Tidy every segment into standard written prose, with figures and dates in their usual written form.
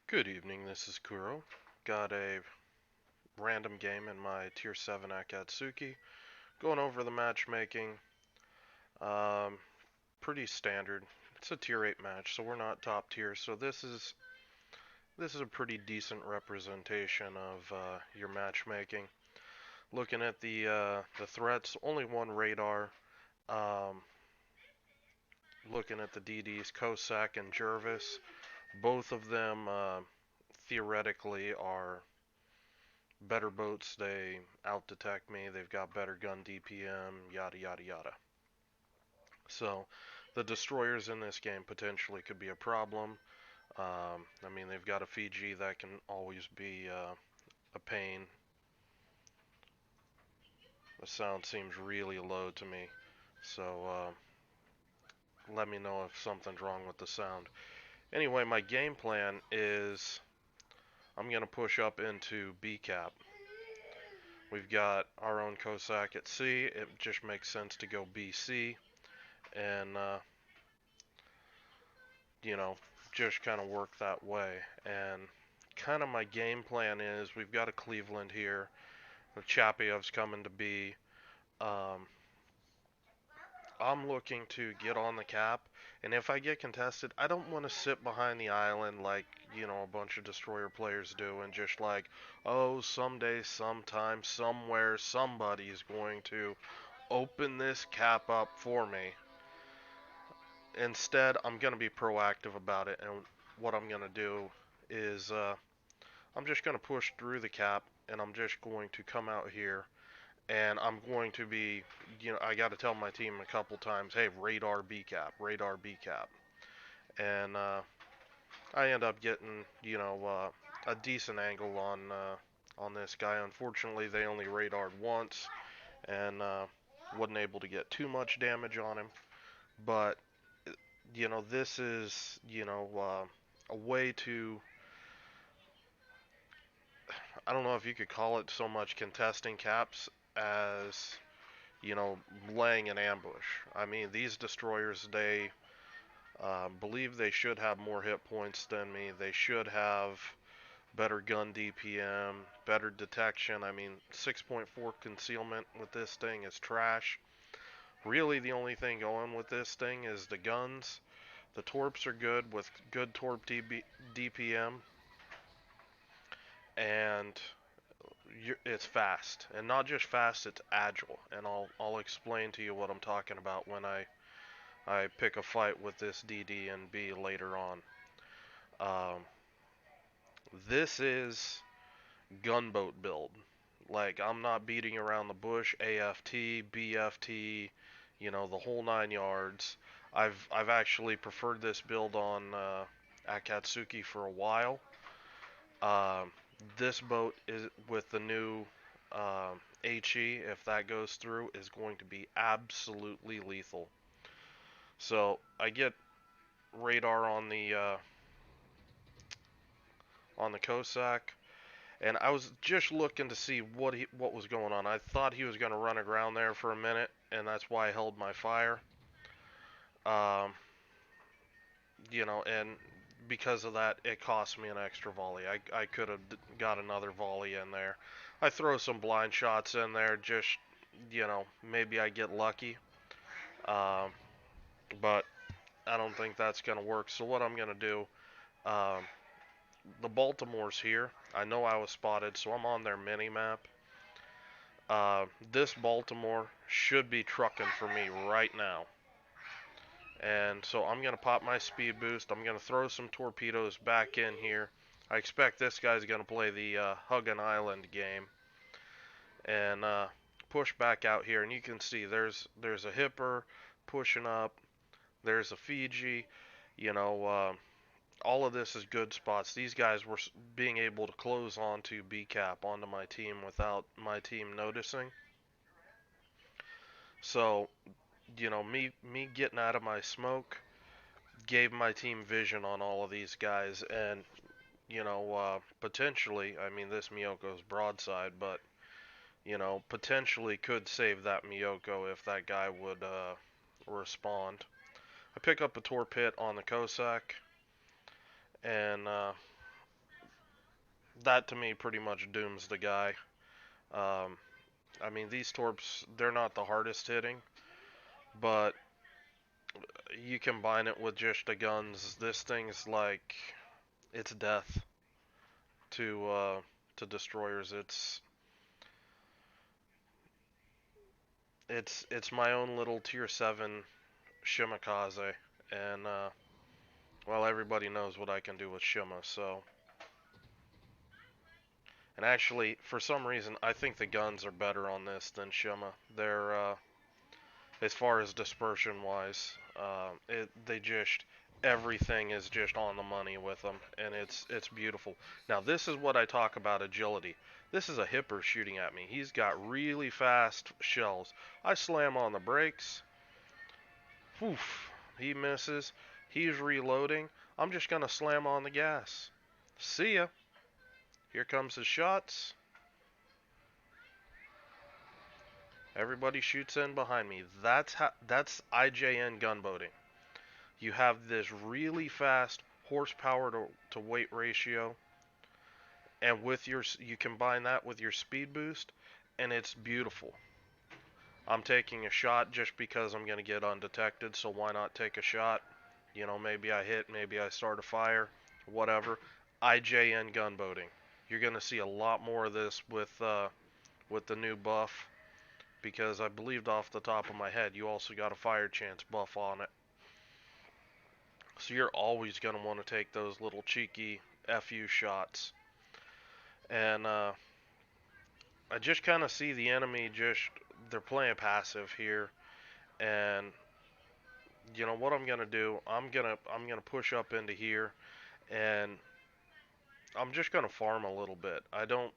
Good evening, this is Kuro. Got a random game in my Tier 7 Akatsuki. Going over the matchmaking. Um, Pretty standard. It's a Tier 8 match, so we're not top tier. So this is a pretty decent representation of your matchmaking. Looking at the threats, only one radar. Um, Looking at the DDs, Kosak and Jervis. Both of them theoretically are better boats, they out detect me, they've got better gun DPM, yada yada yada. So the destroyers in this game potentially could be a problem. I mean, they've got a Fiji that can always be a pain. The sound seems really low to me, so let me know if something's wrong with the sound. Anyway, my game plan is I'm going to push up into B cap. We've got our own Cossack at C. It just makes sense to go BC and you know, just kind of work that way. And kind of my game plan is we've got a Cleveland here. The Chapiev's coming to be. Um, I'm looking to get on the cap, and if I get contested, I don't want to sit behind the island like, a bunch of destroyer players do and just like, oh, someday, sometime, somewhere, somebody's going to open this cap up for me. Instead, I'm going to be proactive about it, and what I'm going to do is I'm just going to push through the cap, and I'm just going to come out here, and I'm going to be, I got to tell my team a couple times, hey, radar B cap, radar B cap, and I end up getting, a decent angle on this guy. Unfortunately, they only radared once, and wasn't able to get too much damage on him, but this is, a way to, I don't know if you could call it so much contesting caps as, laying an ambush. I mean, these destroyers, they believe they should have more hit points than me. They should have better gun DPM, better detection. I mean, 6.4 concealment with this thing is trash. Really, the only thing going with this thing is the guns. The torps are good with good torp DPM, and it's fast, and not just fast, it's agile. And I'll explain to you what I'm talking about when I pick a fight with this DD and B later on. Um, this is gunboat build. Like, I'm not beating around the bush. AFT, BFT, the whole 9 yards. I've actually preferred this build on Akatsuki for a while. Um, this boat is with the new HE, if that goes through, is going to be absolutely lethal. So I get radar on the Cossack, and I was just looking to see what was going on. I thought he was going to run aground there for a minute, and that's why I held my fire. Um, and because of that, it cost me an extra volley. I could have got another volley in there. I throw some blind shots in there, just, maybe I get lucky. Um, but I don't think that's going to work. So what I'm going to do, um, the Baltimore's here. I know I was spotted, so I'm on their mini map. This Baltimore should be trucking for me right now. And so I'm going to pop my speed boost. I'm going to throw some torpedoes back in here. I expect this guy's going to play the Hug an Island game. And push back out here. And you can see there's a Hipper pushing up. There's a Fiji. All of this is good spots. These guys were being able to close onto B cap onto my team without my team noticing. So, me getting out of my smoke gave my team vision on all of these guys, and potentially, I mean, this Miyoko's broadside, but potentially could save that Miyoko if that guy would respond. I pick up a torped on the Cossack, and that to me pretty much dooms the guy. Um, I mean, these torps, they're not the hardest hitting, but you combine it with just the guns, this thing's like, it's death to destroyers. It's my own little tier 7 Shimakaze, and well, everybody knows what I can do with Shima, so. And actually, for some reason, I think the guns are better on this than Shima. They're, as far as dispersion wise, they just, everything is just on the money with them, and it's beautiful. Now, this is what I talk about agility. This is a hipper shooting at me. He's got really fast shells. I slam on the brakes. Woof, he misses. He's reloading. I'm just gonna slam on the gas. See ya. Here comes his shots. Everybody shoots in behind me. That's IJN gunboating. You have this really fast horsepower to weight ratio, and with you combine that with your speed boost, and it's beautiful. I'm taking a shot just because I'm going to get undetected, so why not take a shot? You know, maybe I hit, maybe I start a fire, whatever. IJN gunboating. You're going to see a lot more of this with the new buff, because I believed off the top of my head you also got a fire chance buff on it. So you're always going to want to take those little cheeky FU shots. And I just kind of see the enemy they're playing passive here. And you know what I'm going to do? I'm going to push up into here, and I'm just going to farm a little bit. I don't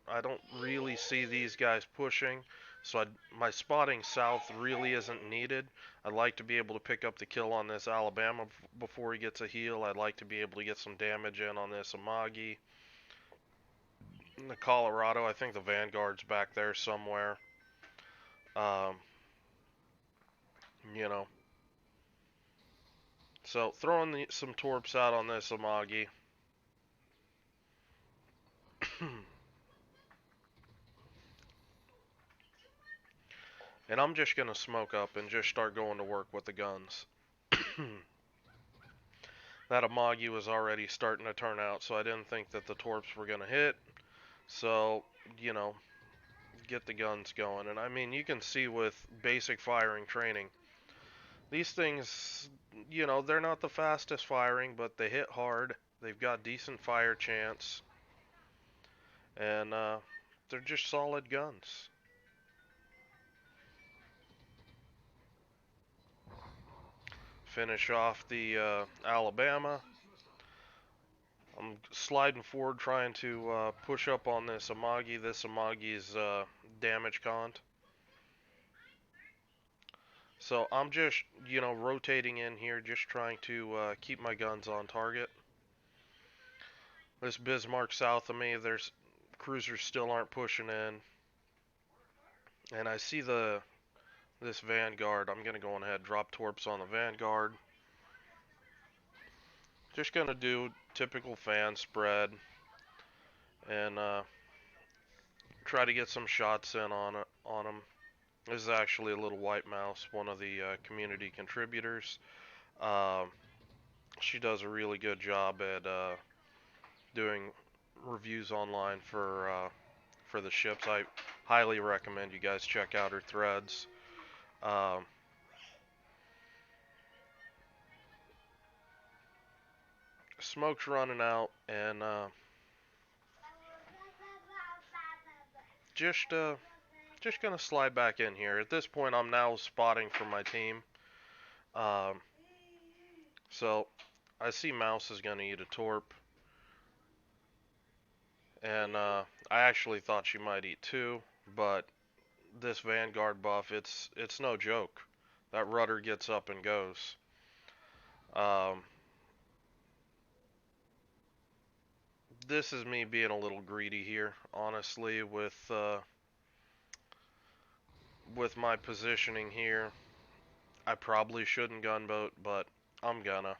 really see these guys pushing, so my spotting south really isn't needed. I'd like to be able to pick up the kill on this Alabama before he gets a heal. I'd like to be able to get some damage in on this Amagi. In the Colorado, I think the Vanguard's back there somewhere. Um, you know. So throwing some torps out on this Amagi. And I'm just going to smoke up and just start going to work with the guns. That Amagi was already starting to turn out, so I didn't think that the torps were going to hit. So, you know, get the guns going. And I mean, you can see with basic firing training, these things, you know, they're not the fastest firing, but they hit hard. They've got decent fire chance. And they're just solid guns. Finish off the Alabama. I'm sliding forward trying to push up on this Amagi. This Amagi's damage cont. So I'm just, you know, rotating in here, just trying to keep my guns on target. This Bismarck south of me, there's cruisers still aren't pushing in. And I see this Vanguard. I'm going to go ahead and drop torps on the Vanguard. Just going to do typical fan spread and try to get some shots in on them. This is actually a little white mouse, one of the community contributors. She does a really good job at doing reviews online for the ships. I highly recommend you guys check out her threads. Smoke's running out, and just gonna slide back in here. At this point, I'm now spotting for my team. So I see Mouse is gonna eat a torp, and I actually thought she might eat two, but this Vanguard buff, it's no joke. That rudder gets up and goes. This is me being a little greedy here, honestly, with my positioning here. I probably shouldn't gunboat, but I'm gonna.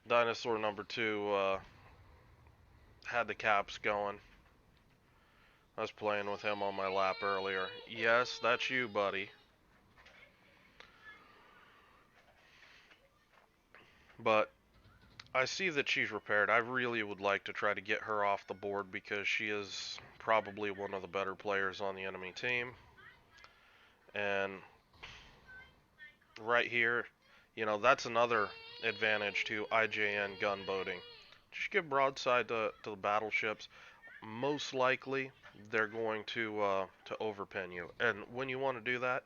Dinosaur number 2 had the caps going. I was playing with him on my lap earlier. Yes, that's you, buddy. But I see that she's repaired. I really would like to try to get her off the board because she is probably one of the better players on the enemy team. And right here, you know, that's another advantage to IJN gunboating. Just give broadside to the battleships. Most likely, they're going to overpin you. And when you want to do that,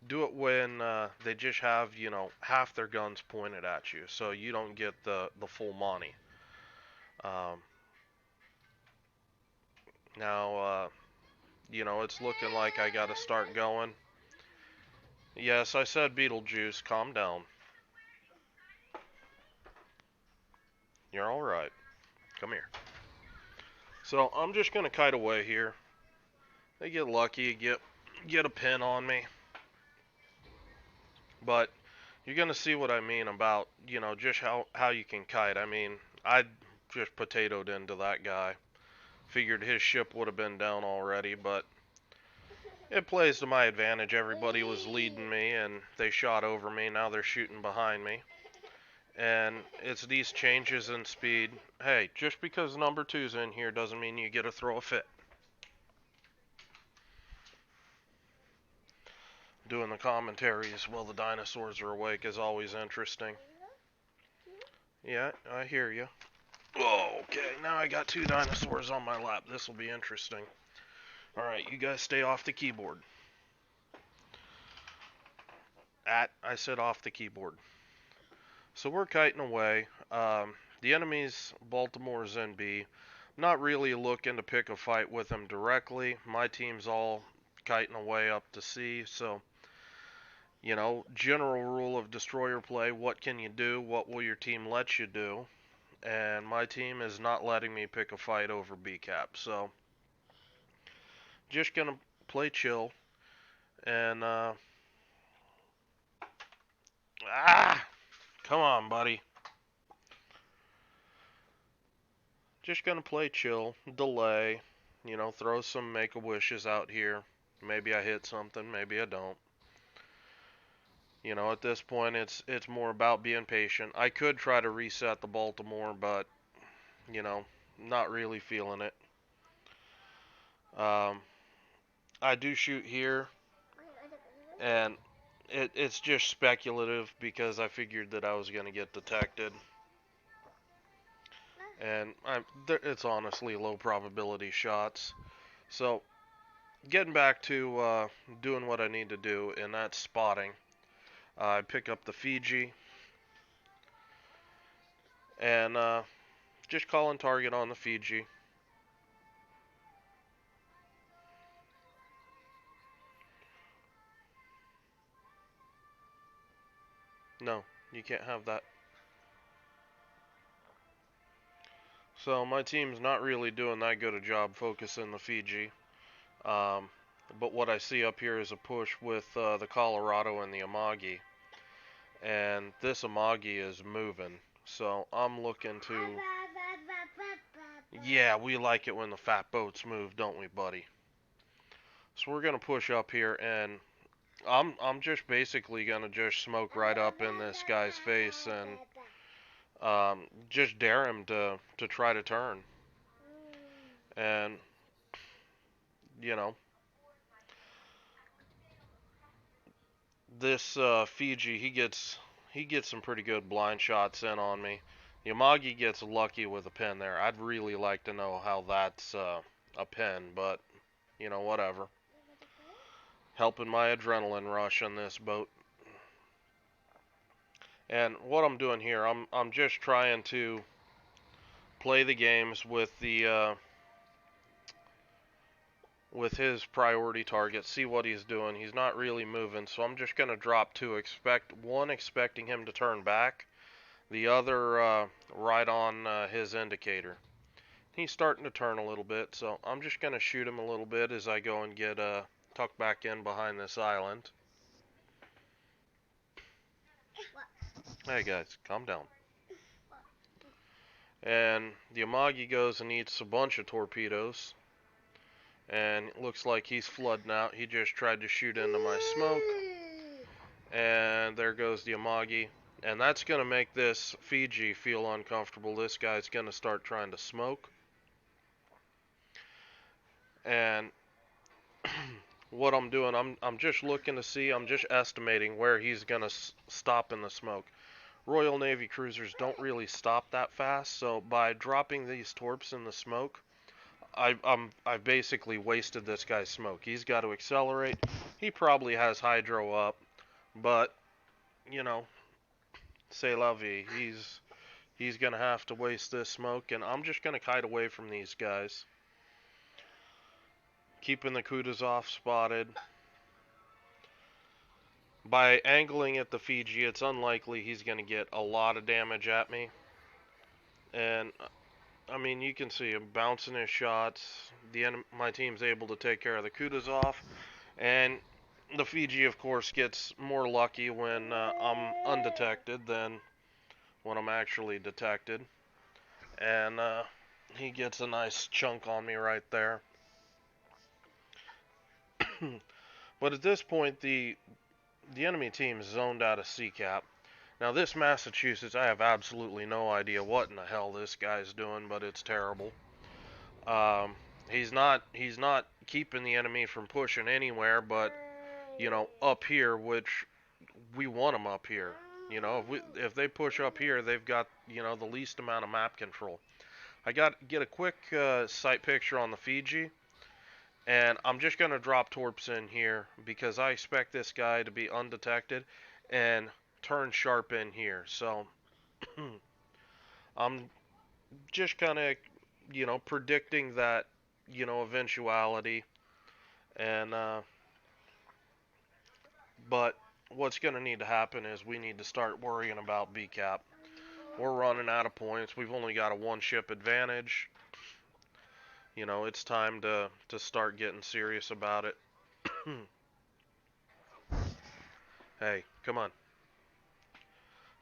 do it when they just have, you know, half their guns pointed at you, so you don't get the full money. Um, now, you know, it's looking like I got to start going. Yes, I said Beetlejuice. Calm down. You're all right. Come here. So I'm just gonna kite away here. They get lucky, get a pin on me, but you're gonna see what I mean about, you know, just how you can kite. I mean, I just potatoed into that guy. Figured his ship would have been down already, but it plays to my advantage. Everybody was leading me, and they shot over me. Now they're shooting behind me. And it's these changes in speed. Hey, just because number two's in here doesn't mean you get to throw a fit. Doing the commentaries while the dinosaurs are awake is always interesting. Yeah, I hear you. Oh, okay, now I got two dinosaurs on my lap. This will be interesting. Alright, you guys stay off the keyboard. I said off the keyboard. So we're kiting away. The enemy's Baltimore's in B. Not really looking to pick a fight with them directly. My team's all kiting away up to C. So, you know, general rule of destroyer play, what can you do? What will your team let you do? And my team is not letting me pick a fight over B cap. So, just gonna play chill. And, come on, buddy. Just gonna play chill, delay, you know, throw some make-a-wishes out here. Maybe I hit something, maybe I don't. You know, at this point, it's more about being patient. I could try to reset the Baltimore, but, you know, not really feeling it. I do shoot here, and it's just speculative because I figured that I was going to get detected. And it's honestly low probability shots. So, getting back to doing what I need to do, and that's spotting. I pick up the Fiji, and just calling target on the Fiji. No, you can't have that. So my team's not really doing that good a job focusing the Fiji. But what I see up here is a push with the Colorado and the Amagi. And this Amagi is moving. So I'm looking to... Yeah, we like it when the fat boats move, don't we, buddy? So we're going to push up here, and I'm just basically going to just smoke right up in this guy's face and just dare him to try to turn. And, you know, this Fiji, he gets some pretty good blind shots in on me. Yamagi gets lucky with a pin there. I'd really like to know how that's a pin, but, you know, whatever. Helping my adrenaline rush on this boat. And what I'm doing here, I'm just trying to play the games with the with his priority target, see what he's doing. He's not really moving, so I'm just going to drop two. Expecting him to turn back, the other right on his indicator. He's starting to turn a little bit, so I'm just going to shoot him a little bit as I go and get tucked back in behind this island. Hey guys, calm down. And the Amagi goes and eats a bunch of torpedoes. And it looks like he's flooding out. He just tried to shoot into my smoke. And there goes the Amagi. And that's going to make this Fiji feel uncomfortable. This guy's going to start trying to smoke. And what I'm doing, I'm just looking to see, I'm just estimating where he's going to stop in the smoke. Royal Navy cruisers don't really stop that fast, so by dropping these torps in the smoke, I've basically wasted this guy's smoke. He's got to accelerate. He probably has hydro up, but you know, c'est la vie. He's gonna have to waste this smoke, and I'm just gonna kite away from these guys, keeping the Kutuzov spotted. By angling at the Fiji, it's unlikely he's gonna get a lot of damage at me, and I mean, you can see him bouncing his shots. My team's able to take care of the Kutuzov, and the Fiji, of course, gets more lucky when I'm undetected than when I'm actually detected. And he gets a nice chunk on me right there. But at this point, the enemy team is zoned out of CCAP. Now, this Massachusetts, I have absolutely no idea what in the hell this guy's doing, but it's terrible. Um, he's not keeping the enemy from pushing anywhere, but you know, up here, which we want them up here. You know, if they push up here, they've got, you know, the least amount of map control. I got to get a quick sight picture on the Fiji, and I'm just going to drop torps in here because I expect this guy to be undetected and turn sharp in here. So I'm just kind of, you know, predicting that, you know, eventuality. And but what's going to need to happen is we need to start worrying about BCAP. We're running out of points. We've only got a one ship advantage. You know, it's time to start getting serious about it. Hey, come on.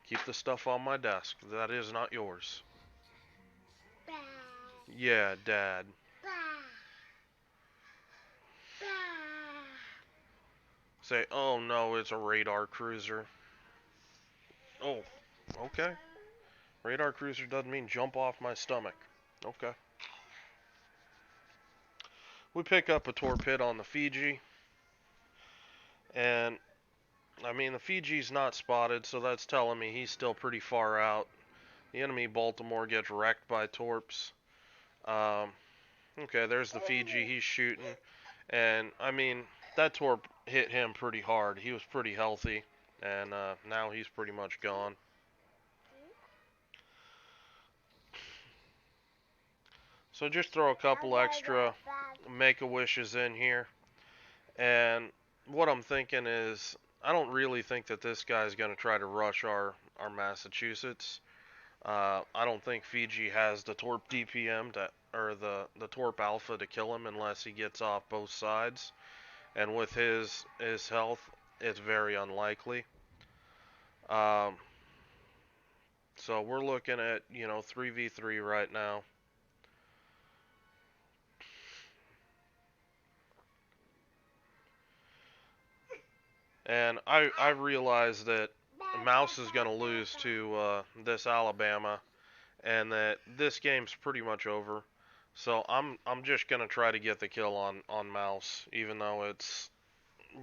Keep the stuff on my desk. That is not yours. Yeah, Dad. Say, oh no, it's a radar cruiser. Oh, okay. Radar cruiser doesn't mean jump off my stomach. Okay. We pick up a torpedo on the Fiji. And, I mean, the Fiji's not spotted, so that's telling me he's still pretty far out. The enemy Baltimore gets wrecked by torps. Okay, there's the Fiji. He's shooting. And, I mean, that torp hit him pretty hard. He was pretty healthy. And now he's pretty much gone. So just throw a couple extra Make-A-Wishes in here. And what I'm thinking is, I don't really think that this guy's going to try to rush our Massachusetts. I don't think Fiji has the Torp DPM or the Torp Alpha to kill him unless he gets off both sides. And with his health, it's very unlikely. So we're looking at, you know, 3v3 right now. And I realize that Mouse is going to lose to this Alabama, and that this game's pretty much over. So I'm just going to try to get the kill on Mouse, even though it's,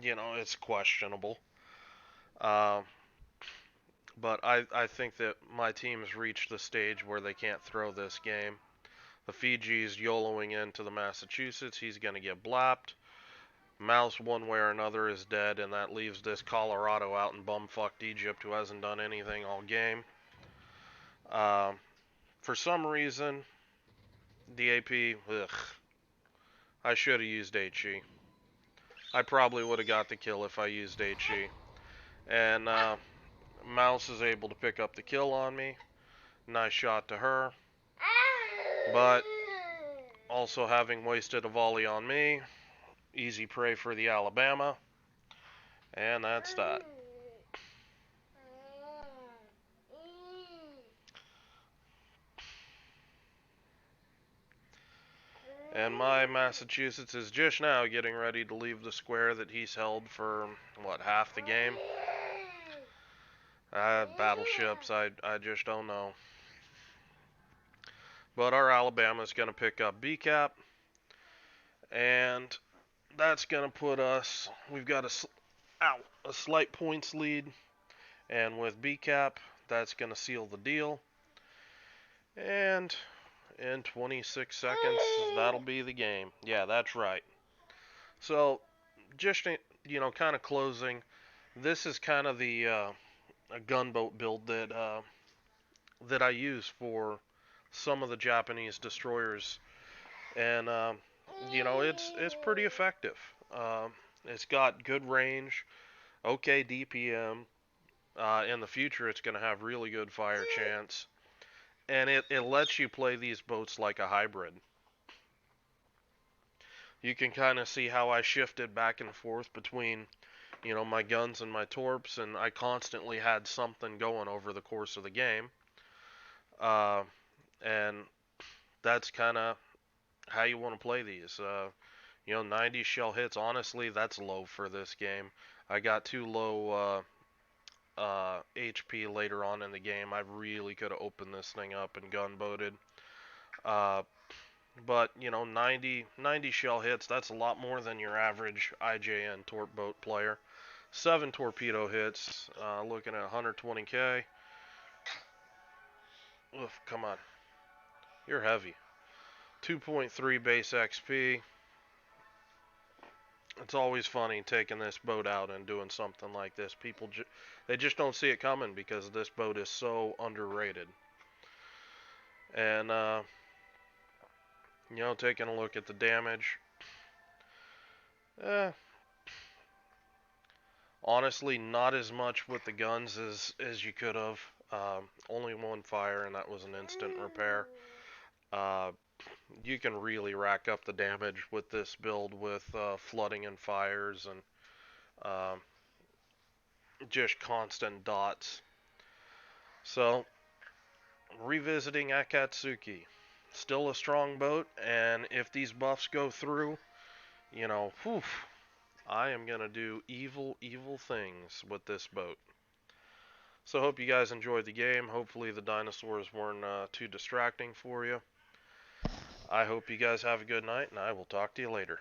you know, it's questionable. But I think that my team has reached the stage where they can't throw this game. The Fiji's YOLOing into the Massachusetts. He's going to get blapped. Mouse, one way or another, is dead, and that leaves this Colorado out in bumfucked Egypt, who hasn't done anything all game. For some reason, the AP, I should have used HE. I probably would have got the kill if I used HE. And Mouse is able to pick up the kill on me. Nice shot to her. But also having wasted a volley on me. Easy prey for the Alabama. And that's that. And my Massachusetts is just now getting ready to leave the square that he's held for, what, half the game? Battleships, I just don't know. But our Alabama's going to pick up BCAP, and that's going to put us, we've got a slight points lead, and with BCAP, that's going to seal the deal. And in 26 seconds, that'll be the game. Yeah, that's right. So, just, kind of closing, this is kind of the a gunboat build that I use for some of the Japanese destroyers, and it's pretty effective. It's got good range, okay DPM. In the future, it's going to have really good fire chance, and it lets you play these boats like a hybrid. You can kind of see how I shifted back and forth between, my guns and my torps, and I constantly had something going over the course of the game. And that's kind of how you want to play these. 90 shell hits, honestly, that's low for this game. I got too low HP later on in the game. I really could have opened this thing up and gunboated. But, 90 shell hits, that's a lot more than your average IJN torp boat player. 7 torpedo hits, looking at 120k. Oof, come on. You're heavy. 2.3 base XP. It's always funny taking this boat out and doing something like this. People, they just don't see it coming because this boat is so underrated. And, taking a look at the damage. Honestly, not as much with the guns as you could have. Only one fire, and that was an instant repair. You can really rack up the damage with this build with flooding and fires and just constant dots. So, revisiting Akatsuki. Still a strong boat, and if these buffs go through, whew, I am going to do evil, evil things with this boat. So hope you guys enjoyed the game. Hopefully the dinosaurs weren't too distracting for you. I hope you guys have a good night, and I will talk to you later.